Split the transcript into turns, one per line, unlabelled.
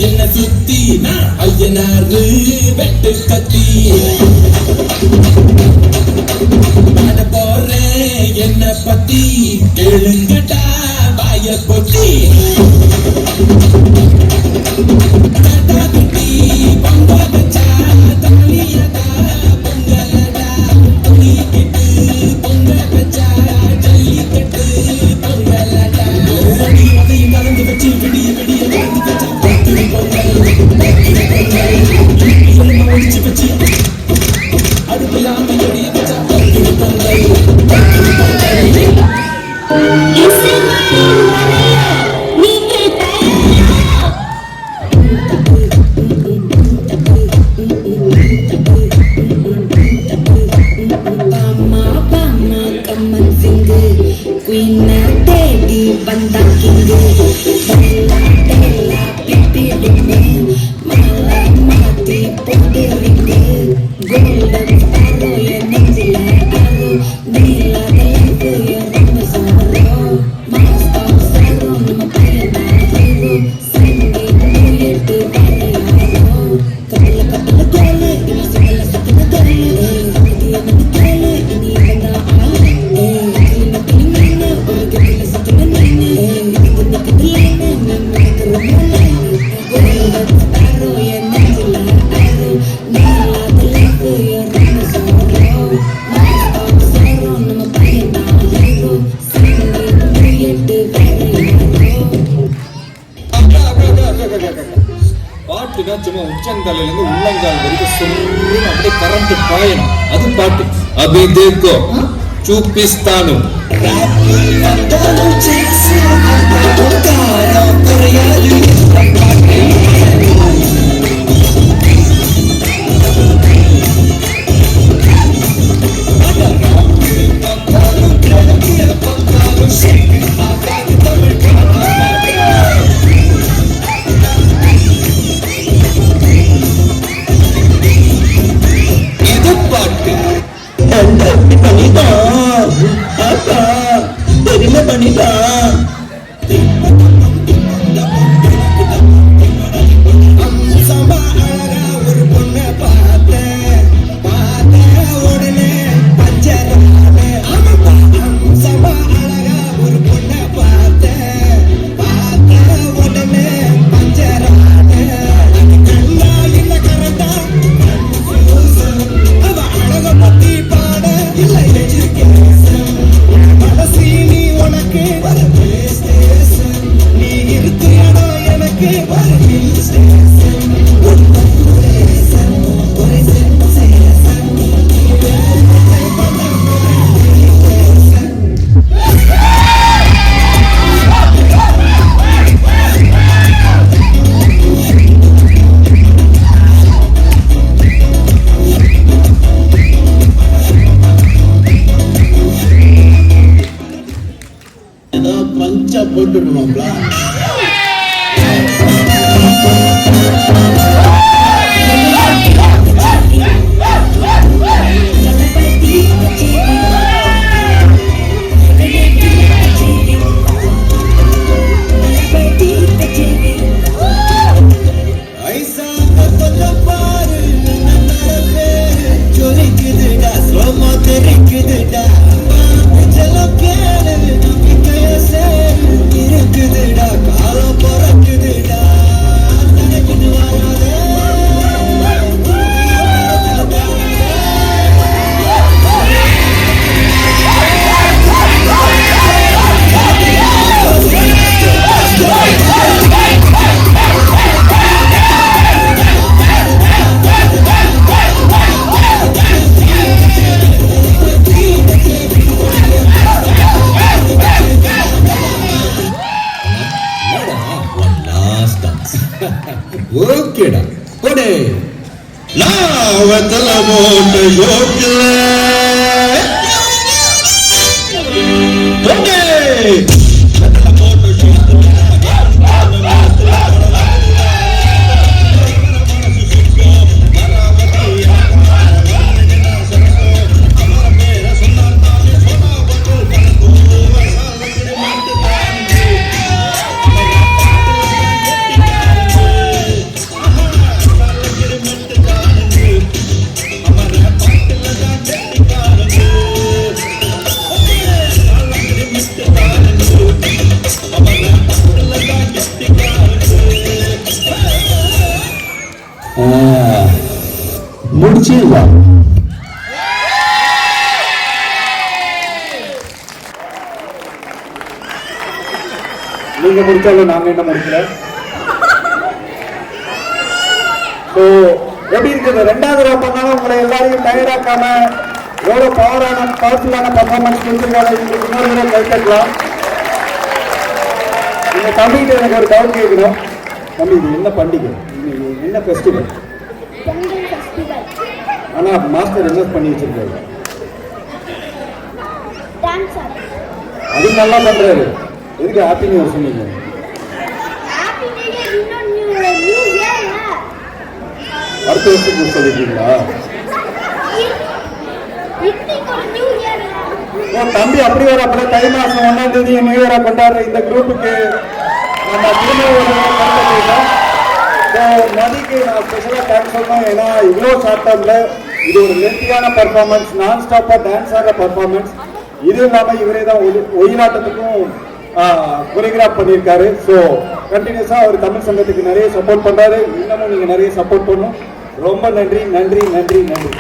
என்ன சுத்தி ஐயனாரு வெட்டு கத்தி பாட போறேன் என்ன பத்தி கேளுங்கடா பாய பொத்தி பொங்க வச்சா தாலியடா பொங்கலடா துணிக்கிட்டு பொங்க வச்சா ஜல்லிக்கட்டு பொங்கலடா அதையும் மறந்து வச்சு விடிய விடிய மறந்து வச்சா ஒழிச்சு வச்சு அடுப்பில்லாம எடிய வச்சா பாட்டுனா சும்மா உச்சங்காலில இருந்து உள்ளங்கால் வரைக்கும் சொல்லுன்னு அப்படியே கரண்ட் பாயணும். அது பாட்டு. அபி தேக்கோ చూపిస్తాను. போட்டுடுவோம்ல. ஓகேடா போடே லாவத்தல போட்ட யோக்கில போடே
நீங்க முடிச்சாலும் நாங்க என்ன முடிக்கல. ஸோ எப்படி இருக்குது ரெண்டாவது ரவுண்ட் பண்ணாலும் உங்களை எல்லாரையும் டயர்டாக்காம எவ்வளவு பவர்ஃபுல்லான பர்ஃபார்மன்ஸ் கொடுத்துருக்காங்க. உங்களுக்கு இன்னொரு முறை கை தட்டலாம். நீங்க தம்பிகிட்ட எனக்கு ஒரு டவுட் கேட்கணும். தம்பி இது என்ன பண்டிகை, இன்னைக்கு என்ன ஃபெஸ்டிவல்? ஆனா மாஸ்டர் என்ன பண்ணி வச்சிருக்காரு? அது நல்லா பண்றாரு. எதுக்கு ஹாப்பி நியூ இயர் சொன்னீங்க? அடுத்த வருஷத்துக்கு சொல்லிருக்கீங்களா? தம்பி அப்படி வர அப்படியே தை மாசம் 1ஆம் தேதி நியூ இயரா கொண்டாடுற இந்த குரூப்புக்கு நம்ம நதிக்கு நான் ஸ்பெஷலா தேங்க்ஸ் சொல்லணும். ஏன்னா இவ்வளோ ஷார்ட் டர்ம்ல இது ஒரு லென்த்தியான பர்ஃபார்மன்ஸ், நான் ஸ்டாப்பா டான்ஸ் ஆடுற பர்ஃபார்மன்ஸ். இது இல்லாம இவரே தான் ஒயிலாட்டத்துக்கும் கொரியோகிராஃப் பண்ணியிருக்காரு. ஸோ கண்டினியூஸா அவர் தமிழ் சங்கத்துக்கு நிறைய சப்போர்ட் பண்றாரு. இன்னமும் நீங்க நிறைய சப்போர்ட் பண்ணும். ரொம்ப நன்றி நன்றி நன்றி நன்றி.